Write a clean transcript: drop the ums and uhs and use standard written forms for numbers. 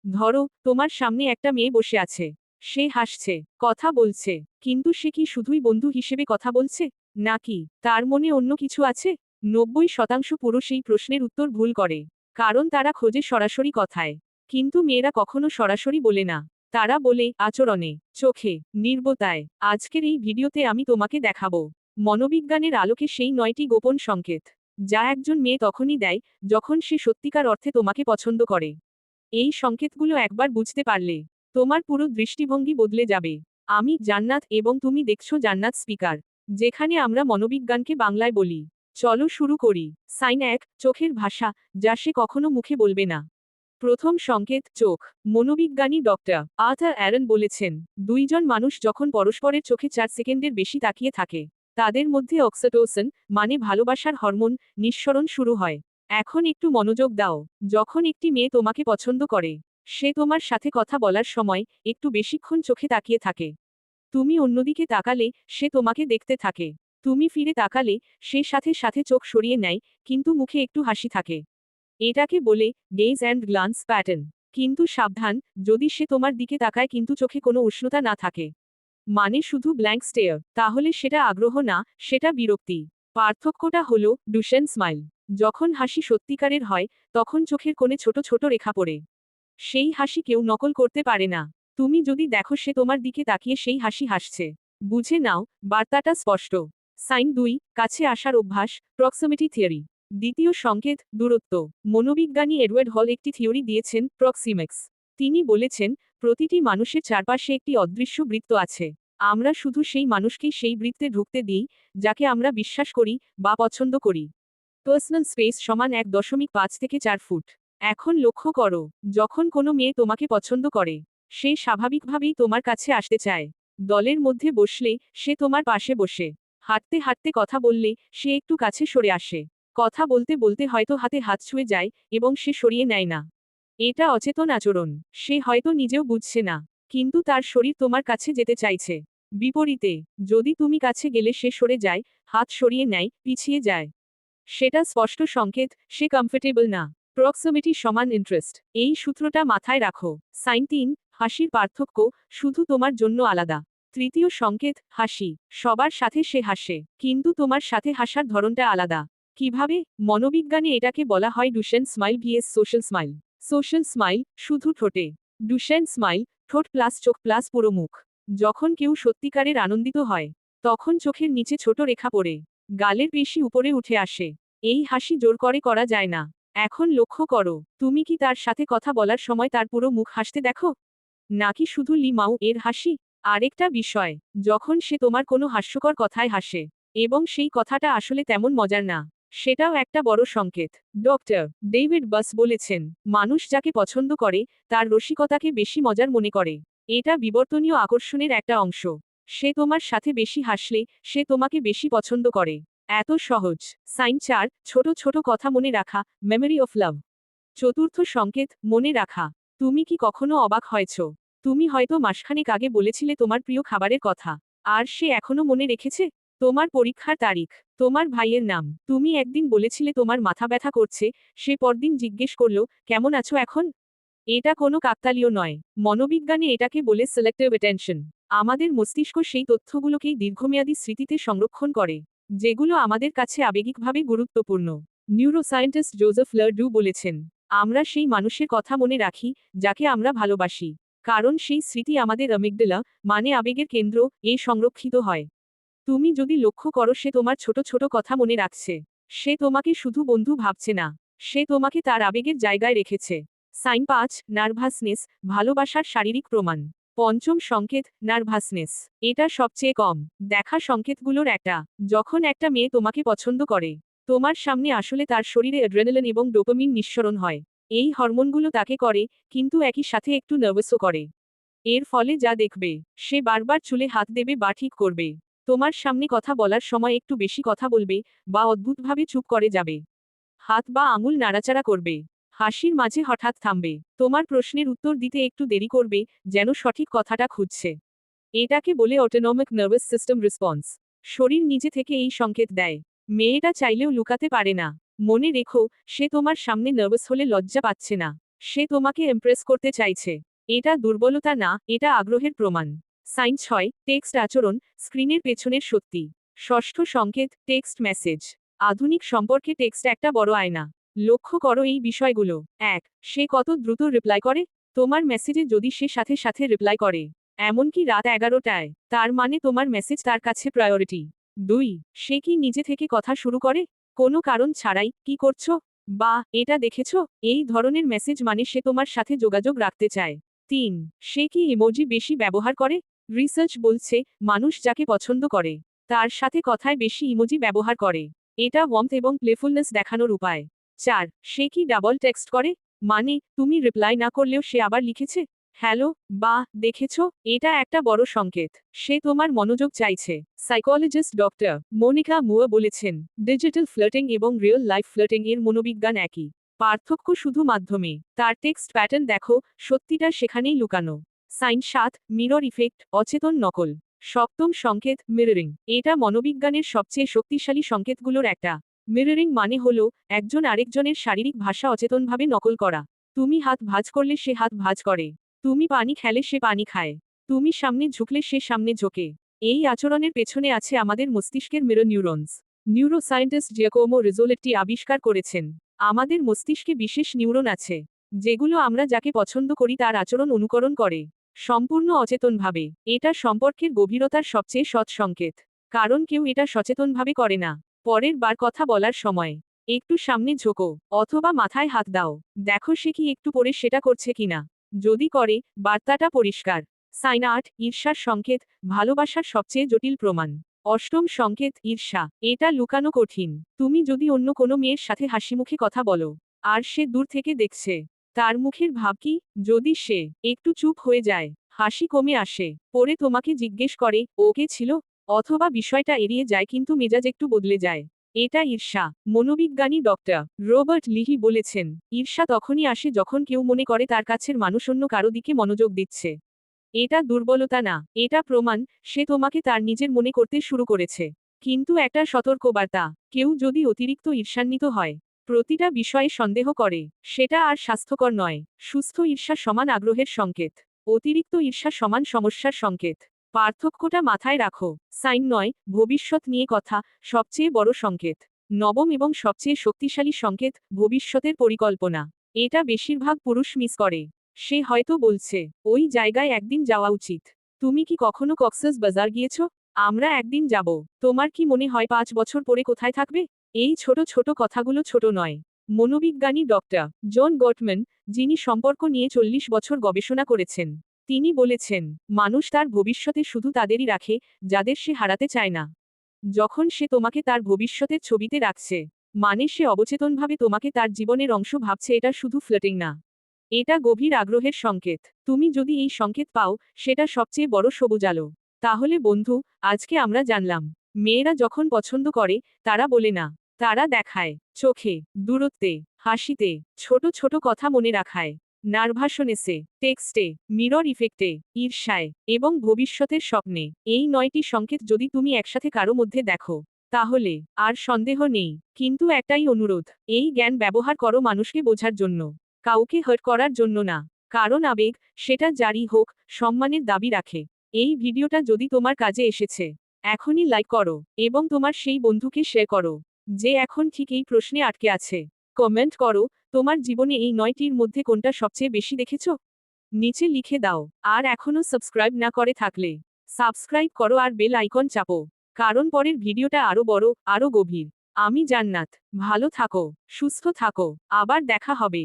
ধরো তোমার সামনে একটা মেয়ে বসে আছে। সে হাসছে, কথা বলছে, কিন্তু সে কি শুধুই বন্ধু হিসেবে কথা বলছে, নাকি তার মনে অন্য কিছু আছে? 90% পুরুষ এই প্রশ্নের উত্তর ভুল করে, কারণ তারা খোঁজে সরাসরি কথায়। কিন্তু মেয়েরা কখনো সরাসরি বলে না, তারা বলে আচরণে, চোখে, নির্বতায়। আজকের এই ভিডিওতে আমি তোমাকে দেখাবো মনোবিজ্ঞানের আলোকে সেই 9টি গোপন সংকেত, যা একজন মেয়ে তখনই দেয় যখন সে সত্যিকার অর্থে তোমাকে পছন্দ করে। এই সংকেতগুলো একবার বুঝতে পারলে তোমার পুরো দৃষ্টিভঙ্গি বদলে যাবে। আমি জান্নাত এবং তুমি দেখছো জান্নাত স্পিকার, যেখানে আমরা মনোবিজ্ঞানকে বাংলায় বলি। চলো শুরু করি। সাইন 1, চোখের ভাষা, যা সে কখনো মুখে বলবে না। প্রথম সংকেত চোখ। মনোবিজ্ঞানী ডক্টর আর্থার অ্যারন বলেছেন, দুইজন মানুষ যখন পরস্পরের চোখে 4 সেকেন্ডের বেশি তাকিয়ে থাকে, তাদের মধ্যে অক্সিটোসিন, মানে ভালোবাসার হরমোন, নিঃসরণ শুরু হয়। এখন একটু মনোযোগ দাও। যখন একটি মেয়ে তোমাকে পছন্দ করে, সে তোমার সাথে কথা বলার সময় একটু বেশিক্ষণ চোখে তাকিয়ে থাকে। তুমি অন্যদিকে তাকালে সে তোমাকে দেখতে থাকে। তুমি ফিরে তাকালে সে সাথে সাথে চোখ সরিয়ে নেয়, কিন্তু মুখে একটু হাসি থাকে। এটাকে বলে গেজ অ্যান্ড গ্লান্স প্যাটার্ন। কিন্তু সাবধান, যদি সে তোমার দিকে তাকায় কিন্তু চোখে কোনো উষ্ণতা না থাকে, মানে শুধু ব্ল্যাঙ্ক স্টেয়ার, তাহলে সেটা আগ্রহ না, সেটা বিরক্তি। পার্থক্যটা হলো ডুশেন স্মাইল। যখন হাসি সত্যিকারের হয়, তখন চোখের কোণে ছোট ছোট রেখা পড়ে। সেই হাসি কেউ নকল করতে পারে না। তুমি যদি দেখো সে তোমার দিকে তাকিয়ে সেই হাসি হাসছে, বুঝে নাও বার্তাটা স্পষ্ট। সাইন 2, কাছে আসার অভ্যাস, প্রক্সিমিটি থিওরি। দ্বিতীয় সংকেত দূরত্ব। মনোবিজ্ঞানী এডওয়ার্ড হল একটি থিওরি দিয়েছেন, প্রক্সিমেক্স। তিনি বলেছেন, প্রতিটি মানুষের চারপাশে একটি অদৃশ্য বৃত্ত আছে। আমরা শুধু সেই মানুষকেই সেই বৃত্তে ঢুকতে দিই, যাকে আমরা বিশ্বাস করি বা পছন্দ করি। পার্সোনাল স্পেস সমান 1.5 থেকে 4 ফুট। এখন লক্ষ্য করো, যখন কোনো মেয়ে তোমাকে পছন্দ করে, সে স্বাভাবিকভাবেই তোমার কাছে আসতে চায়। দলের মধ্যে বসলে সে তোমার পাশে বসে, হাঁটতে হাঁটতে কথা বললে সে একটু কাছে সরে আসে, কথা বলতে বলতে হয়তো হাতে হাত ছুঁয়ে যায় এবং সে সরিয়ে নেয় না। এটা অচেতন আচরণ। সে হয়তো নিজেও বুঝছে না, কিন্তু তার শরীর তোমার কাছে যেতে চাইছে। বিপরীতে, যদি তুমি কাছে গেলে সে সরে যায়, হাত সরিয়ে নেয়, পিছিয়ে যায়, সেটা স্পষ্ট সংকেত সে কমফোর্টেবল না। প্রক্সিমিটি সমান ইন্টারেস্ট। এই সূত্রটা মাথায় রাখো। সাইন 3, হাসির পার্থক্য, শুধু তোমার জন্য আলাদা। তৃতীয় সংকেত হাসি। সবার সাথে সে হাসে, কিন্তু তোমার সাথে হাসার ধরনটা আলাদা। কিভাবে? মনোবিজ্ঞানে এটাকে বলা হয় Duchenne smile vs social smile. Social smile শুধু ঠোঁটে। ডুশেন স্মাইল ঠোঁট প্লাস চোখ প্লাস পুরো মুখ। যখন কেউ সত্যিকারের আনন্দিত হয়, তখন চোখের নিচে ছোট রেখা পড়ে, গালের পেশি উপরে উঠে আসে। এই হাসি জোর করে করা যায় না। এখন লক্ষ্য করো, তুমি কি তার সাথে কথা বলার সময় তার পুরো মুখ হাসতে দেখো, নাকি শুধু লিমাও এর হাসি? আরেকটা বিষয়, যখন সে তোমার কোনো হাস্যকর কথায় হাসে, এবং সেই কথাটা আসলে তেমন মজার না, সেটাও একটা বড় সংকেত। ডক্টর ডেভিড বাস বলেছেন, মানুষ যাকে পছন্দ করে তার রসিকতাকে বেশি মজার মনে করে। এটা বিবর্তনীয় আকর্ষণের একটা অংশ। সে তোমার সাথে বেশি হাসলে সে তোমাকে বেশি পছন্দ করে। এত সহজ। সাইন 4, ছোট ছোট কথা মনে রাখা, মেমোরি অফ লাভ। চতুর্থ সংকেত মনে রাখা। তুমি কি কখনো অবাক হয়েছ? তুমি হয়তো মাসখানেক আগে বলেছিলে তোমার প্রিয় খাবারের কথা, আর সে এখনো মনে রেখেছে। তোমার পরীক্ষার তারিখ, তোমার ভাইয়ের নাম। তুমি একদিন বলেছিলে তোমার মাথা ব্যথা করছে, সে পরদিন জিজ্ঞেস করল, কেমন আছো এখন? এটা কোনো কাকতালীয় নয়। মনোবিজ্ঞানে এটাকে বলে সিলেক্টিভ অ্যাটেনশন। আমাদের মস্তিষ্ক সেই তথ্যগুলোকেই দীর্ঘমেয়াদী স্মৃতিতে সংরক্ষণ করে, যেগুলো আমাদের কাছে আবেগিকভাবে গুরুত্বপূর্ণ। নিউরোসায়েন্টিস্ট জোজেফ লারডু বলেছেন, আমরা সেই মানুষের কথা মনে রাখি যাকে আমরা ভালোবাসি, কারণ সেই স্মৃতি আমাদের অ্যামিগডালা, মানে আবেগের কেন্দ্র, সংরক্ষিত হয়। তুমি যদি লক্ষ্য করো সে তোমার ছোট ছোট কথা মনে রাখছে, সে তোমাকে শুধু বন্ধু ভাবছে না, সে তোমাকে তার আবেগের জায়গায় রেখেছে। সাইন 5, নার্ভাসনেস, ভালোবাসার শারীরিক প্রমাণ। পঞ্চম সংকেত নার্ভাসনেস। এটা সবচেয়ে কম দেখা সংকেতগুলোর একটা। যখন একটা মেয়ে তোমাকে পছন্দ করে, তোমার সামনে আসলে তার শরীরে অ্যাড্রেনালিন এবং ডোপামিন নিঃসরণ হয়। এই হরমোনগুলো তাকে করে, কিন্তু একই সাথে একটু নার্ভাসও করে। এর ফলে যা দেখবে, সে বারবার চুলে হাত দেবে বা ঠিক করবে, তোমার সামনে কথা বলার সময় একটু বেশি কথা বলবে, বা অদ্ভুতভাবে চুপ করে যাবে। হাত বা আঙুল নাড়াচাড়া করবে, হাসির মাঝে হঠাৎ থামবে, তোমার প্রশ্নের উত্তর দিতে একটু দেরি করবে, যেন সঠিক কথাটা খুঁজছে। এটাকে বলে অটোনমিক নার্ভাস সিস্টেম রেসপন্স। শরীর নিজে থেকে এই সংকেত দেয়। মেয়েটা চাইলেও লুকাতে পারে না। মনে রেখো, সে তোমার সামনে নার্ভাস হলে লজ্জা পাচ্ছে না, সে তোমাকে ইমপ্রেস করতে চাইছে। এটা দুর্বলতা না, এটা আগ্রহের প্রমাণ। সাইন 6, টেক্সট আচরণ, স্ক্রিনের পেছনের সত্যি। ষষ্ঠ সংকেত, টেক্সট মেসেজ। আধুনিক সম্পর্কে টেক্সট একটা বড় আয়না। লক্ষ্য করো এই বিষয়গুলো। 1. সে কত দ্রুত রিপ্লাই করে। তোমার মেসেজে যদি সে সাথে সাথে রিপ্লাই করে, এমনকি রাত 11টায়, তার মানে তোমার মেসেজ তার কাছে প্রায়োরিটি। 2. সে কি নিজে থেকে কথা শুরু করে, কোনো কারণ ছাড়াই, কি করছো, বা এটা দেখেছো, এই ধরনের মেসেজ মানে সে তোমার সাথে যোগাযোগ রাখতে চায়। 3. সে কি ইমোজি বেশি ব্যবহার করে। রিসার্চ বলছে, মানুষ যাকে পছন্দ করে, তার সাথে কথায় বেশি ইমোজি ব্যবহার করে। এটা ওয়ার্মথ এবং প্লেফুলনেস দেখানোর উপায়। 4. সে কি ডাবল টেক্সট করে, মানে তুমি রিপ্লাই না করলেও সে আবার লিখেছে, হ্যালো, বা দেখেছো, এটা একটা বড় সংকেত। সে তোমার মনোযোগ চাইছে। সাইকোলজিস্ট ডক্টর মনিকা মুয়া বলেছেন, ডিজিটাল ফ্লার্টিং এবং রিয়েল লাইফ ফ্লার্টিং এর মনোবিজ্ঞান একই। পার্থক্য শুধু মাধ্যমে। তার টেক্সট প্যাটার্ন দেখো, সত্যিটা সেখানেই লুকানো। সাইন 7, মিরর ইফেক্ট, অচেতন নকল। সপ্তম সংকেত, মিররিং। এটা মনোবিজ্ঞানের সবচেয়ে শক্তিশালী সংকেতগুলোর একটা। মিররিং মানে হলো একজন আরেকজনের শারীরিক ভাষা অচেতনভাবে নকল করা। তুমি হাত ভাঁজ করলে সে হাত ভাঁজ করে। তুমি পানি খেলে সে পানি খায়। তুমি সামনে ঝুঁকলে সে সামনে ঝোঁকে। এই আচরণের পেছনে আছে আমাদের মস্তিষ্কের মিরর নিউরনস। নিউরোসায়েন্টিস্ট জিয়াকোমো রিজোলেট্টি আবিষ্কার করেছেন, আমাদের মস্তিষ্কে বিশেষ নিউরন আছে, যেগুলো আমরা যাকে পছন্দ করি তার আচরণ অনুকরণ করে, সম্পূর্ণ অচেতনভাবে। এটা সম্পর্কের গভীরতার সবচেয়ে সৎ সংকেত, কারণ কেউ এটা সচেতনভাবে করে না। পরের বার কথা বলার সময় একটু সামনে ঝোঁকো, অথবা মাথায় হাত দাও, দেখো সে কি একটু পরে সেটা করছে কিনা। যদি করে, বার্তাটা পরিষ্কার। সাইন 8, ঈর্ষার সংকেত, ভালোবাসার সবচেয়ে জটিল প্রমাণ। অষ্টম সংকেত, ঈর্ষা। এটা লুকানো কঠিন। তুমি যদি অন্য কোনো মেয়ের সাথে হাসিমুখে কথা বলো, আর সে দূর থেকে দেখছে, তার মুখের ভাব কি, যদি সে একটু চুপ হয়ে যায়, হাসি কমে আসে, পরে তোমাকে জিজ্ঞেস করে, ও কে ছিল, অথবা বিষয়টা এড়িয়ে যায় কিন্তু মেজাজ একটু বদলে যায়, এটা ঈর্ষা। মনোবিজ্ঞানী ডক্টর রবার্ট লিহি বলেছেন, ঈর্ষা তখনই আসে যখন কেউ মনে করে তার কাছের মানুষ অন্য কারো দিকে মনোযোগ দিচ্ছে। এটা দুর্বলতা না, এটা প্রমাণ সে তোমাকে তার নিজের মনে করতে শুরু করেছে। কিন্তু একটা সতর্কবার্তা, কেউ যদি অতিরিক্ত ঈর্ষান্বিত হয়, প্রতিটা বিষয়ে সন্দেহ করে, সেটা আর স্বাস্থ্যকর নয়। সুস্থ ঈর্ষা সমান আগ্রহের সংকেত, অতিরিক্ত ঈর্ষা সমান সমস্যার সংকেত। পার্থক্যটা মাথায় রাখো। সাইন 9, ভবিষ্যৎ নিয়ে কথা, সবচেয়ে বড় সংকেত। নবম এবং সবচেয়ে শক্তিশালী সংকেত, ভবিষ্যতের পরিকল্পনা। এটা বেশিরভাগ পুরুষ মিস করে। সে হয়তো বলছে, ওই জায়গায় একদিন যাওয়া উচিত। তুমি কি কখনো কক্সেস বাজার গিয়েছ, আমরা একদিন যাব। তোমার কি মনে হয় 5 বছর পরে কোথায় থাকবে। এই ছোট ছোট কথাগুলো ছোট নয়। মনোবিজ্ঞানী ডক্টর জন গটম্যান, যিনি সম্পর্ক নিয়ে 40 বছর গবেষণা করেছেন, তিনি বলেছেন, মানুষ তার ভবিষ্যতে শুধু তাদেরই রাখে, যাদের সে হারাতে চায় না। যখন সে তোমাকে তার ভবিষ্যতের ছবিতে রাখছে, মানে সে অবচেতনভাবে তোমাকে তার জীবনের অংশ ভাবছে। এটা শুধু ফ্লার্টিং না, এটা গভীর আগ্রহের সংকেত। তুমি যদি এই সংকেত পাও, সেটা সবচেয়ে বড় সবুজ আলো। তাহলে বন্ধু, আজকে আমরা জানলাম, মেয়েরা যখন পছন্দ করে, তারা বলে না, তারা দেখায়, চোখে, দূরত্বে, হাসিতে, ছোট ছোট কথা মনে রাখায়, নার্ভাসনেসে, টেক্সটে, মিরর ইফেক্টে, ঈর্ষায়, এবং ভবিষ্যতের স্বপ্নে। এই 9টি সংকেত যদি তুমি একসাথে কারো মধ্যে দেখো, তাহলে আর সন্দেহ নেই। কিন্তু একটাই অনুরোধ, এই জ্ঞান ব্যবহার করো মানুষকে বোঝার জন্য, কাউকে হার্ট করার জন্য না। কারণ আবেগ, সেটা জারি হোক, সম্মানের দাবি রাখে। এই ভিডিওটা যদি তোমার কাজে এসেছে, এখনই লাইক করো, এবং তোমার সেই বন্ধুকে শেয়ার করো, যে এখন ঠিক এই প্রশ্নে আটকে আছে। কমেন্ট করো, তোমার জীবনে এই 9টির মধ্যে কোনটা সবচেয়ে বেশি দেখেছো, নিচে লিখে দাও। আর এখনো সাবস্ক্রাইব না করে থাকলে, সাবস্ক্রাইব করো আর বেল আইকন চাপো, কারণ পরের ভিডিওটা আরো বড়, আরো গভীর। আমি জান্নাত। ভালো থাকো, সুস্থ থাকো, আবার দেখা হবে।